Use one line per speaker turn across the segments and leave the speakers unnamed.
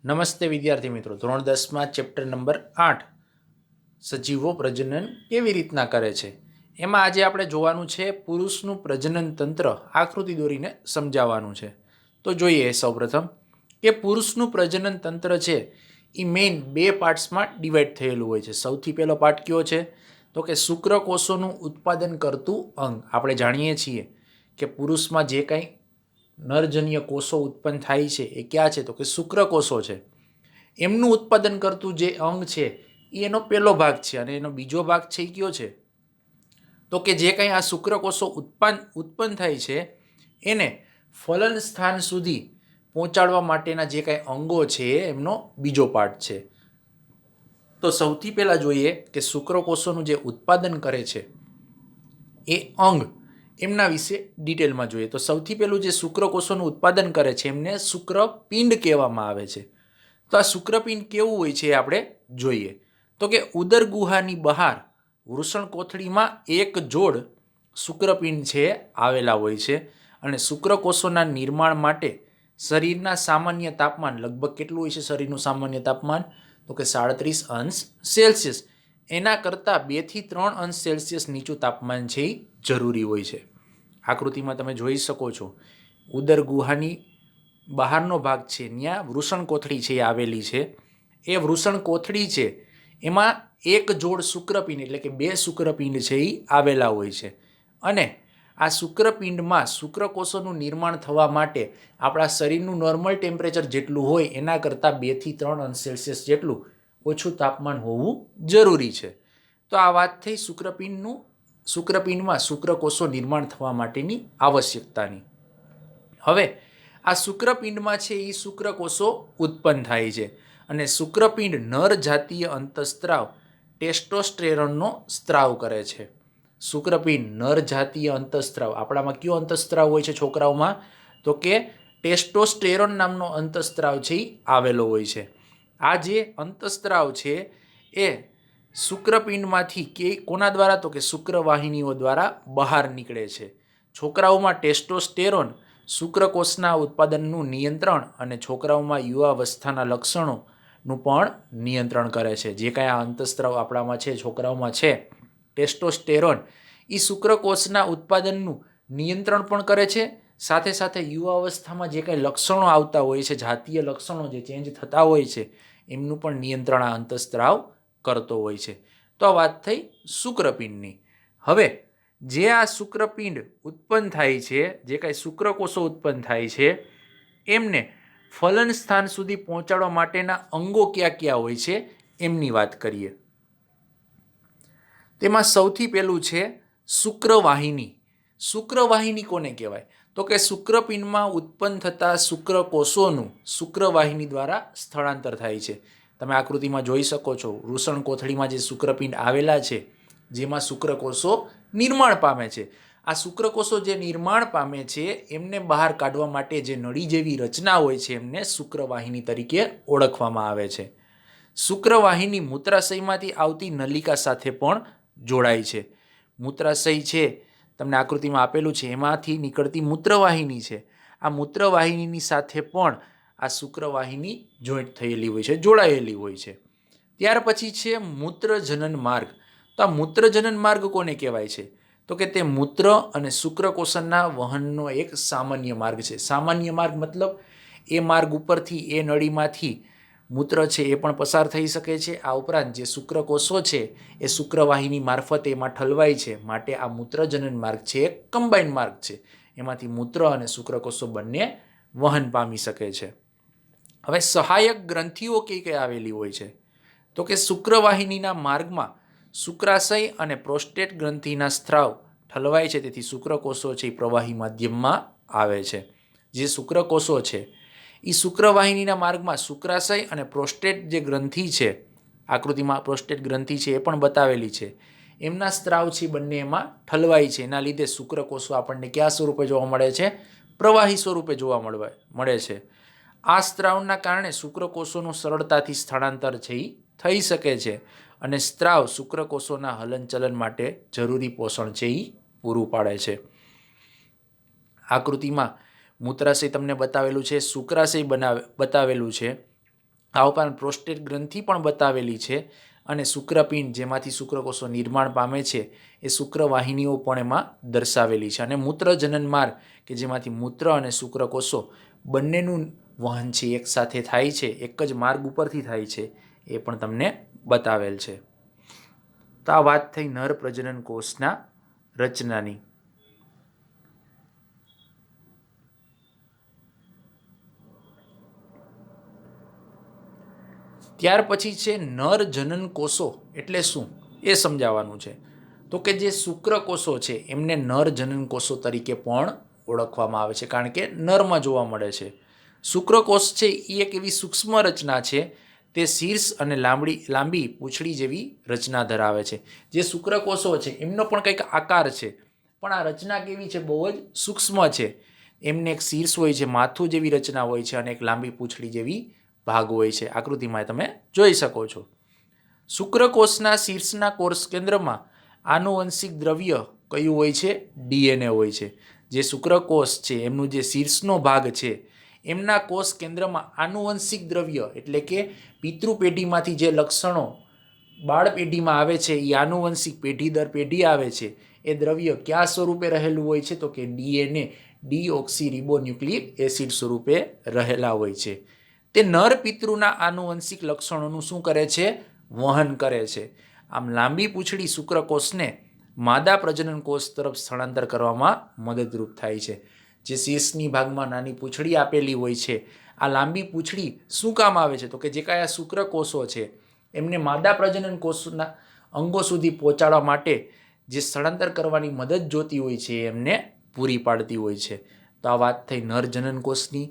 નમસ્તે વિદ્યાર્થી મિત્રો, ધોરણ 10માં ચેપ્ટર નંબર 8 સજીવો પ્રજનન કેવી રીતના કરે છે એમાં આજે આપણે જોવાનું છે પુરુષનું પ્રજનન તંત્ર આકૃતિ દોરીને સમજાવવાનું છે। તો જોઈએ સૌપ્રથમ કે પુરુષનું પ્રજનન તંત્ર છે એ મેઇન બે પાર્ટ્સમાં ડિવાઈડ થયેલું હોય છે। સૌથી પહેલો પાર્ટ કયો છે તો કે શુક્રકોષોનું ઉત્પાદન કરતું અંગ। આપણે જાણીએ છીએ કે પુરુષમાં જે કંઈ નરજન્ય કોષો ઉત્પન્ન થાય છે એ ક્યાં છે તો કે શુક્રકોષો છે। એમનું ઉત્પાદન કરતું જે અંગ છે એ એનો પહેલો ભાગ છે અને એનો બીજો ભાગ છે એ કયો છે તો કે જે કંઈ આ શુક્રકોષો ઉત્પન્ન થાય છે એને ફલન સ્થાન સુધી પહોંચાડવા માટેના જે કંઈ અંગો છે એમનો બીજો પાર્ટ છે। તો સૌથી પહેલાં જોઈએ કે શુક્રકોષોનું જે ઉત્પાદન કરે છે એ અંગ એમના વિશે ડિટેલમાં જોઈએ। તો સૌથી પહેલું જે શુક્રકોષોનું ઉત્પાદન કરે છે એમને શુક્રપિંડ કહેવામાં આવે છે। તો આ શુક્રપિંડ કેવું હોય છે એ આપણે જોઈએ તો કે ઉદર ગુહાની બહાર વૃષણ કોથળીમાં એક જોડ શુક્રપિંડ છે આવેલા હોય છે અને શુક્રકોષોના નિર્માણ માટે શરીરના સામાન્ય તાપમાન લગભગ કેટલું હોય છે શરીરનું સામાન્ય તાપમાન તો કે 37°C એના કરતાં 2 થી 3 અંશ સેલ્સિયસ નીચું તાપમાન છે એ જરૂરી હોય છે। આકૃતિમાં તમે જોઈ શકો છો ઉદર ગુહાની બહારનો ભાગ છે ત્યાં વૃષણ કોથળી છે એ આવેલી છે। એ વૃષણ કોથળી છે એમાં એક જોડ શુક્રપિંડ એટલે કે 2 શુક્રપિંડ છે એ આવેલા હોય છે અને આ શુક્રપિંડમાં શુક્રકોષોનું નિર્માણ થવા માટે આપણા શરીરનું નોર્મલ ટેમ્પરેચર જેટલું હોય એના કરતાં 2 થી 3 અંશ સેલ્સિયસ જેટલું ઓછું તાપમાન હોવું જરૂરી છે। તો આ વાત થઈ શુક્રપિંડમાં શુક્રકોષો નિર્માણ થવા માટેની આવશ્યકતાની। હવે આ શુક્રપિંડમાં છે એ શુક્રકોષો ઉત્પન્ન થાય છે અને શુક્રપિંડ નર જાતીય અંતઃસ્ત્રાવ ટેસ્ટોસ્ટેરોનનો સ્ત્રાવ કરે છે। શુક્રપિંડ નર જાતીય અંતઃસ્ત્રાવ આપણામાં કયો અંતઃસ્ત્રાવ હોય છે છોકરાઓમાં તો કે ટેસ્ટોસ્ટેરોન નામનો અંતઃસ્ત્રાવ છે એ આવેલો હોય છે। આ જે અંતઃસ્ત્રાવ છે એ શુક્રપિંડમાંથી કે કોના દ્વારા તો કે શુક્રવાહિનીઓ દ્વારા બહાર નીકળે છે। છોકરાઓમાં ટેસ્ટોસ્ટેરોન શુક્રકોષના ઉત્પાદનનું નિયંત્રણ અને છોકરાઓમાં યુવાવસ્થાના લક્ષણોનું પણ નિયંત્રણ કરે છે। જે કાંઈ આ અંતઃસ્ત્રાવ આપણામાં છે છોકરાઓમાં છે ટેસ્ટોસ્ટેરોન એ શુક્રકોષના ઉત્પાદનનું નિયંત્રણ પણ કરે છે, સાથે સાથે યુવાવસ્થામાં જે કંઈ લક્ષણો આવતા હોય છે જાતીય લક્ષણો જે ચેન્જ થતા હોય છે એમનું પણ નિયંત્રણ આ અંતઃસ્ત્રાવ કરતો હોય છે। તો આ વાત થઈ શુક્રપિંડની। હવે જે આ શુક્રપિંડ ઉત્પન્ન થાય છે જે કાંઈ શુક્રકોષો ઉત્પન્ન થાય છે એમને ફલન સ્થાન સુધી પહોંચાડવા માટેના અંગો કયા કયા હોય છે એમની વાત કરીએ। તેમાં સૌથી પહેલું છે શુક્રવાહિની। શુક્રવાહિની કોને કહેવાય તો કે શુક્રપિંડમાં ઉત્પન્ન થતા શુક્રકોષોનું શુક્રવાહિની દ્વારા સ્થળાંતર થાય છે। તમે આકૃતિમાં જોઈ શકો છો વૃષણ કોથળીમાં જે શુક્રપિંડ આવેલા છે જેમાં શુક્રકોષો નિર્માણ પામે છે। આ શુક્રકોષો જે નિર્માણ પામે છે એમને બહાર કાઢવા માટે જે નળી જેવી રચના હોય છે એમને શુક્રવાહિની તરીકે ઓળખવામાં આવે છે। શુક્રવાહિની મૂત્રાશયમાંથી આવતી નલિકા સાથે પણ જોડાય છે। મૂત્રાશય છે તમને આકૃતિમાં આપેલું છે એમાંથી નીકળતી મૂત્રવાહિની છે, આ મૂત્રવાહિનીની સાથે પણ આ શુક્રવાહિની જોઈન્ટ થયેલી હોય છે, જોડાયેલી હોય છે। ત્યાર પછી છે મૂત્રજનન માર્ગ। તો આ મૂત્રજનન માર્ગ કોને કહેવાય છે તો કે તે મૂત્ર અને શુક્રકોષના વહનનો એક સામાન્ય માર્ગ છે। સામાન્ય માર્ગ મતલબ એ માર્ગ ઉપરથી એ નળીમાંથી મૂત્ર છે એ પણ પસાર થઈ શકે છે। આ ઉપરાંત જે શુક્રકોષો છે એ શુક્રવાહિની મારફતે એમાં ઠલવાય છે, માટે આ મૂત્રજનન માર્ગ છે એક કમ્બાઇન્ડ માર્ગ છે, એમાંથી મૂત્ર અને શુક્રકોષો બંને વહન પામી શકે છે। હવે સહાયક ગ્રંથિઓ કઈ કઈ આવેલી હોય છે તો કે શુક્રવાહિનીના માર્ગમાં શુક્રાશય અને પ્રોસ્ટેટ ગ્રંથિના સ્ત્રાવ ઠલવાય છે, તેથી શુક્રકોષો છે એ પ્રવાહી માધ્યમમાં આવે છે। જે શુક્રકોષો છે એ શુક્રવાહિનીના માર્ગમાં શુક્રાશય અને પ્રોસ્ટેટ જે ગ્રંથિ છે આકૃતિમાં પ્રોસ્ટેટ ગ્રંથિ છે એ પણ બતાવેલી છે, એમના સ્ત્રાવ છે બંને એમાં ઠલવાય છે। એના લીધે શુક્રકોષો આપણને કયા સ્વરૂપે જોવા મળે છે પ્રવાહી સ્વરૂપે જોવા મળે છે। આ સ્ત્રાવના કારણે શુક્રકોષોનું સરળતાથી સ્થળાંતર છે એ થઈ શકે છે અને સ્ત્રાવ શુક્રકોષોના હલનચલન માટે જરૂરી પોષણ છે એ પૂરું પાડે છે। આકૃતિમાં મૂત્રાશય તમને બતાવેલું છે, શુક્રાશય બતાવેલું છે। આ ઉપરાંત પ્રોસ્ટેટ ગ્રંથિ પણ બતાવેલી છે અને શુક્રપિંડ જેમાંથી શુક્રકોષો નિર્માણ પામે છે એ શુક્રવાહિનીઓ પણ એમાં દર્શાવેલી છે અને મૂત્રજનન માર્ગ કે જેમાંથી મૂત્ર અને શુક્રકોષો બંનેનું વહન છે એક સાથે થાય છે, એક જ માર્ગ ઉપરથી થાય છે, એ પણ તમને બતાવેલ છે. તો આ વાત થઈ નર પ્રજનન કોષના રચનાની. ત્યાર પછી છે નર જનન કોષો એટલે શું એ સમજાવવાનું છે. તો કે જે શુક્રકોષો છે એમને નર જનન કોષો તરીકે પણ ઓળખવામાં આવે છે કારણ કે નરમાં જોવા મળે છે. શુક્રકોષ છે એ એક એવી સૂક્ષ્મ રચના છે, તે શીર્ષ અને લાંબી પૂંછડી જેવી રચના ધરાવે છે. જે શુક્રકોષો છે એમનો પણ કંઈક આકાર છે, પણ આ રચના કેવી છે, બહુ જ સૂક્ષ્મ છે. એમને એક શીર્ષ હોય છે, માથું જેવી રચના હોય છે અને એક લાંબી પૂંછડી જેવી ભાગ હોય છે. આકૃતિમાં તમે જોઈ શકો છો. શુક્રકોષના શીર્ષના કોષ કેન્દ્રમાં આનુવંશિક દ્રવ્ય કયું હોય છે? ડીએનએ હોય છે. જે શુક્રકોષ છે એમનું જે શીર્ષનો ભાગ છે એમના કોષ કેન્દ્રમાં આનુવંશિક દ્રવ્ય એટલે કે પિતૃ પેઢીમાંથી જે લક્ષણો બાળ પેઢીમાં આવે છે એ આનુવંશિક પેઢી દર પેઢી આવે છે. એ દ્રવ્ય કયા સ્વરૂપે રહેલું હોય છે? તો કે ડીએનએ ડીઓક્સીરિબોન્યુક્લિક એસિડ સ્વરૂપે રહેલા હોય છે. તે નર પિતૃના આનુવંશિક લક્ષણોનું શું કરે છે? વહન કરે છે. આમ લાંબી પૂંછડી શુક્રકોષને માદા પ્રજનન કોષ તરફ સ્થળાંતર કરવામાં મદદરૂપ થાય છે. જે શીર્ષની ભાગમાં નાની પૂંછડી આપેલી હોય છે, આ લાંબી પૂંછડી શું કામ આવે છે? તો કે જે કાંઈ આ શુક્રકોષો છે એમને માદા પ્રજનન કોષના અંગો સુધી પહોંચાડવા માટે જે સ્થળાંતર કરવાની મદદ જોતી હોય છે એમને પૂરી પાડતી હોય છે. તો આ વાત થઈ નર જનન કોષની.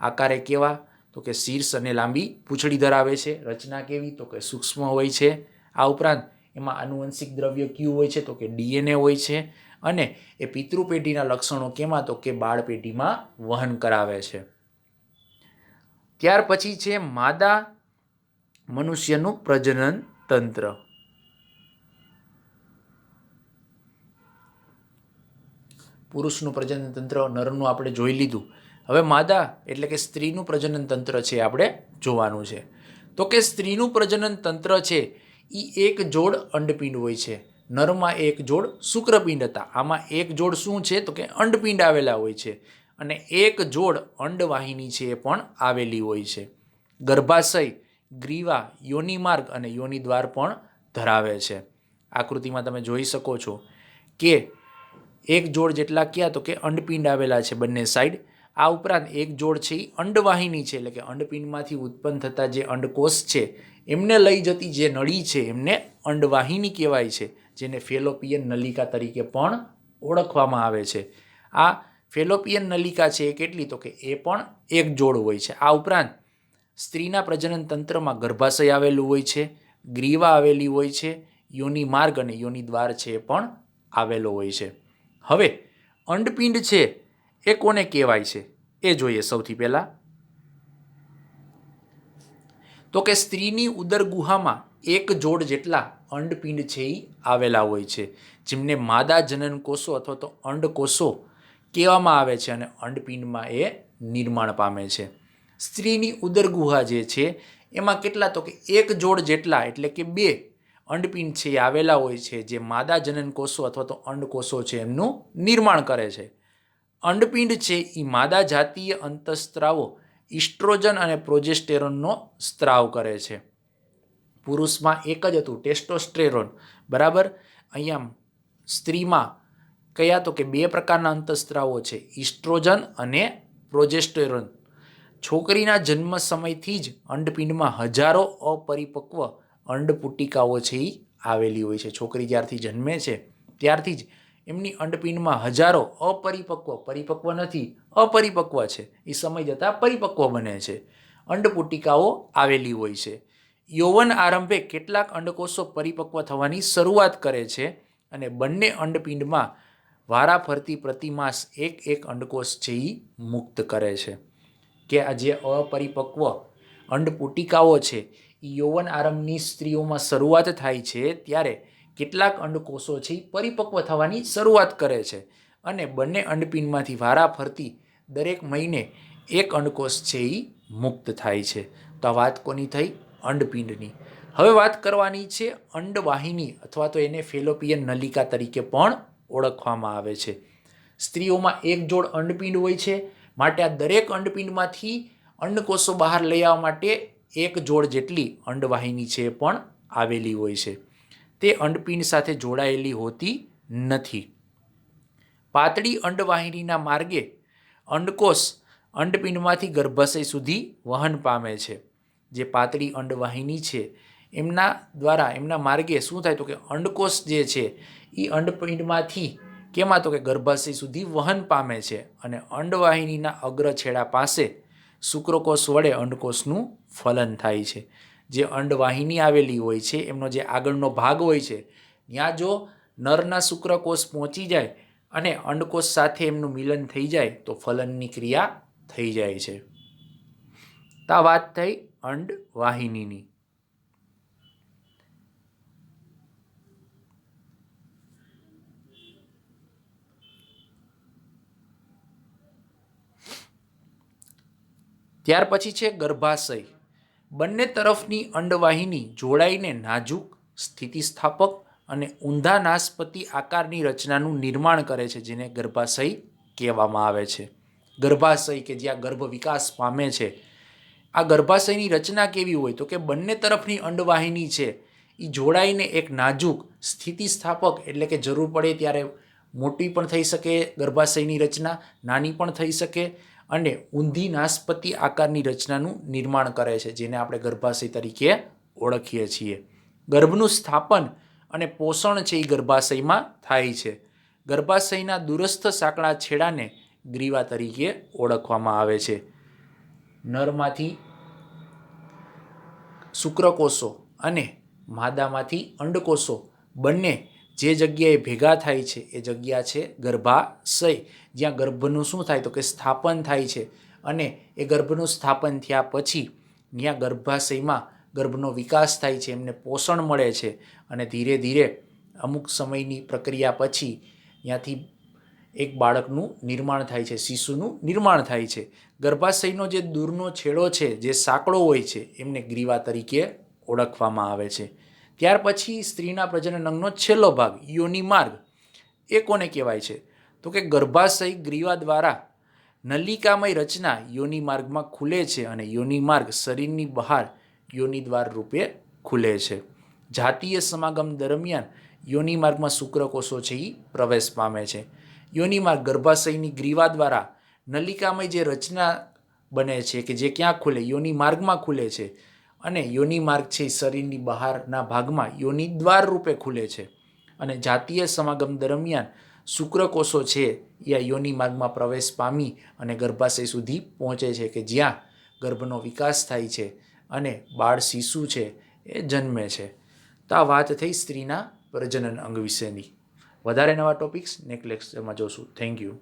આકારે કેવા? તો કે શીર્ષ અને લાંબી પૂંછડી ધરાવે છે. રચના કેવી? તો કે સૂક્ષ્મ હોય છે. આ ઉપરાંત એમાં આનુવંશિક દ્રવ્ય કયું હોય છે? તો કે ડીએનએ હોય છે. અને એ પિતૃ પેઢીના લક્ષણો કેમાં? તો કે બાળ પેઢીમાં વહન કરાવે છે. ત્યાર પછી છે માદા મનુષ્યનું પ્રજનન તંત્ર. પુરુષનું પ્રજનન તંત્ર નરનું આપણે જોઈ લીધું. હવે માદા એટલે કે સ્ત્રીનું પ્રજનન તંત્ર છે આપણે જોવાનું છે. તો કે સ્ત્રીનું પ્રજનન તંત્ર છે એ એક જોડ અંડપિંડ હોય છે. નરમાં એક જોડ શુક્રપિંડ હતા, આમાં એક જોડ શું છે? તો કે અંડપિંડ આવેલા હોય છે અને એક જોડ અંડવાહિની છે એ પણ આવેલી હોય છે. ગર્ભાશય, ગ્રીવા, યોનિમાર્ગ અને યોનિદ્વાર પણ ધરાવે છે. આકૃતિમાં તમે જોઈ શકો છો કે એક જોડ જેટલા ક્યાં? તો કે અંડપિંડ આવેલા છે બંને સાઈડ. આ ઉપરાંત એક જોડ છે એ અંડવાહિની છે એટલે કે અંડપિંડમાંથી ઉત્પન્ન થતા જે અંડકોષ છે એમને લઈ જતી જે નળી છે એમને અંડવાહિની કહેવાય છે, જેને ફેલોપિયન નલિકા તરીકે પણ ઓળખવામાં આવે છે. આ ફેલોપિયન નલિકા છે એ કેટલી? તો કે એ પણ એક જોડ હોય છે. આ ઉપરાંત સ્ત્રીના પ્રજનન તંત્રમાં ગર્ભાશય આવેલું હોય છે, ગ્રીવા આવેલી હોય છે, યોનિ માર્ગ અને યોનિ દ્વાર છે એ પણ આવેલો હોય છે. હવે અંડપિંડ છે એ કોને કહેવાય છે એ જોઈએ સૌથી પહેલાં. તો કે સ્ત્રીની ઉદર ગુહામાં એક જોડ જેટલા અંડપિંડ છે એ આવેલા હોય છે, જેમને માદા જનન કોષો અથવા તો અંડકોષો કહેવામાં આવે છે અને અંડપિંડમાં એ નિર્માણ પામે છે. સ્ત્રીની ઉદર ગુહા જે છે એમાં કેટલા? તો કે એક જોડ જેટલા એટલે કે 2 અંડપિંડ છે એ આવેલા હોય છે, જે માદા જનન કોષો અથવા તો અંડકોષો છે એમનું નિર્માણ કરે છે. અંડપિંડ છે એ માદા જાતીય અંતઃસ્ત્રાવો ઇસ્ટ્રોજન અને પ્રોજેસ્ટેરોનનો સ્ત્રાવ કરે છે. પુરુષમાં એક જ હતું ટેસ્ટોસ્ટેરોન, બરાબર. અહીંયા સ્ત્રીમાં કયા? તો કે 2 પ્રકારના અંતઃસ્ત્રાવો છે, ઇસ્ટ્રોજન અને પ્રોજેસ્ટેરોન. છોકરીના જન્મ સમયથી જ અંડપિંડમાં હજારો અપરિપક્વ અંડપુટિકાઓ છે એ આવેલી હોય છે. છોકરી જ્યારથી જન્મે છે ત્યારથી જ એમની અંડપિંડમાં હજારો પરિપક્વ નથી, અપરિપક્વ છે, એ સમય જતાં પરિપક્વ બને છે, અંડપુટિકાઓ આવેલી હોય છે. યૌવન આરંભે કેટલાક અંડકોષો પરિપક્વ થવાની શરૂઆત કરે છે અને બંને અંડપિંડમાં વારાફરતી પ્રતિમાસ એક અંડકોષ છે એ મુક્ત કરે છે. કે આ જે અપરિપક્વ અંડપુટિકાઓ છે એ યૌવન આરંભની સ્ત્રીઓમાં શરૂઆત થાય છે ત્યારે કેટલાક અંડકોષો છે એ પરિપક્વ થવાની શરૂઆત કરે છે અને બંને અંડપિંડમાંથી વારાફરતી દરેક મહિને એક અંડકોષ છે એ મુક્ત થાય છે. તો આ વાત કોની થઈ? અંડપિંડની. હવે વાત કરવાની છે અંડવાહિની અથવા તો એને ફેલોપિયન નલિકા તરીકે પણ ઓળખવામાં આવે છે. સ્ત્રીઓમાં એક જોડ અંડપિંડ હોય છે, માટે આ દરેક અંડપિંડમાંથી અંડકોષો બહાર લઈ આવવા માટે એક જોડ જેટલી અંડવાહિની છે એ પણ આવેલી હોય છે. તે અંડપિંડ સાથે જોડાયેલી હોતી નથી. પાતળી અંડવાહિનીના માર્ગે અંડકોષ અંડપિંડમાંથી ગર્ભાશય સુધી વહન પામે છે. જે પાતળી અંડવાહિની છે એમના દ્વારા એમના માર્ગે શું થાય તો કે અંડકોષ જે છે એ અંડપિંડમાંથી કેમાં તો કે ગર્ભાશય સુધી વહન પામે છે અને અંડવાહિનીના અગ્રછેડા પાસે શુક્રકોષ વડે અંડકોષનું ફલન થાય છે. જે અંડવાહિની આવેલી હોય છે એમનો જે આગળનો ભાગ હોય છે ત્યાં જો નરના શુક્રકોષ પહોંચી જાય અને અંડકોષ સાથે એમનું મિલન થઈ જાય તો ફલનની ક્રિયા થઈ જાય છે. તો આ વાત થઈ અંડવાહિનીની. ત્યાર પછી છે ગર્ભાશય. બંને તરફની અંડવાહિની જોડાઈને નાજુક, સ્થિતિસ્થાપક અને ઊંધા નાસપતિ આકારની રચનાનું નિર્માણ કરે છે, જેને ગર્ભાશય કહેવામાં આવે છે. ગર્ભાશય કે જ્યાં ગર્ભ વિકાસ પામે છે, આ ગર્ભાશયની રચના કેવી હોય તો કે બંને તરફની અંડવાહિની છે એ જોડાઈને એક નાજુક, સ્થિતિસ્થાપક એટલે કે જરૂર પડે ત્યારે મોટી પણ થઈ શકે ગર્ભાશયની રચના, નાની પણ થઈ શકે અને ઊંધી નાસપતિ આકારની રચનાનું નિર્માણ કરે છે, જેને આપણે ગર્ભાશય તરીકે ઓળખીએ છીએ. ગર્ભનું સ્થાપન અને પોષણ છે એ ગર્ભાશયમાં થાય છે. ગર્ભાશયના દૂરસ્થ સાંકડા છેડાને ગ્રીવા તરીકે ઓળખવામાં આવે છે. નરમાંથી શુક્રકોષો અને માદામાંથી અંડકોષો બંને જે જગ્યાએ ભેગા થાય છે એ જગ્યા છે ગર્ભાશય, જ્યાં ગર્ભનું શું થાય તો કે સ્થાપન થાય છે અને એ ગર્ભનું સ્થાપન થયા પછી ત્યાં ગર્ભાશયમાં ગર્ભનો વિકાસ થાય છે, એમને પોષણ મળે છે અને ધીરે ધીરે અમુક સમયની પ્રક્રિયા પછી ત્યાંથી એક બાળકનું નિર્માણ થાય છે, શિશુનું નિર્માણ થાય છે. ગર્ભાશયનો જે દૂરનો છેડો છે, જે સાંકડો હોય છે, એમને ગ્રીવા તરીકે ઓળખવામાં આવે છે. ત્યાર પછી સ્ત્રીના પ્રજનન અંગનો છેલ્લો ભાગ યોનિ માર્ગ એ કોને કહેવાય છે તો કે ગર્ભાશય ગ્રીવા દ્વારા નલિકામય રચના યોનિ માર્ગમાં ખુલે છે અને યોનિ માર્ગ શરીરની બહાર યોનિ દ્વાર રૂપે ખુલે છે. જાતીય સમાગમ દરમિયાન યોનિ માર્ગમાં શુક્રકોષો છે એ પ્રવેશ પામે છે. યોનિ માર્ગ ગર્ભાશયની ગ્રીવા દ્વારા નલિકામય જે રચના બને છે કે જે ક્યાં ખુલે? યોનિ માર્ગમાં ખુલે છે અને યોનિ માર્ગ છે શરીરની બહારના ભાગમાં યોનિ દ્વાર રૂપે ખુલે છે અને જાતીય સમાગમ દરમિયાન શુક્રકોષો છે એ આ યોનિ માર્ગમાં પ્રવેશ પામી અને ગર્ભાશય સુધી પહોંચે છે કે જ્યાં ગર્ભનો વિકાસ થાય છે અને બાળ શિશુ છે એ જન્મે છે. તો આ વાત થઈ સ્ત્રીના પ્રજનન અંગ વિશેની. વધારે નવા ટોપિક્સ નેક્સ્ટ લેક્ચરમાં જોશું. Thank you.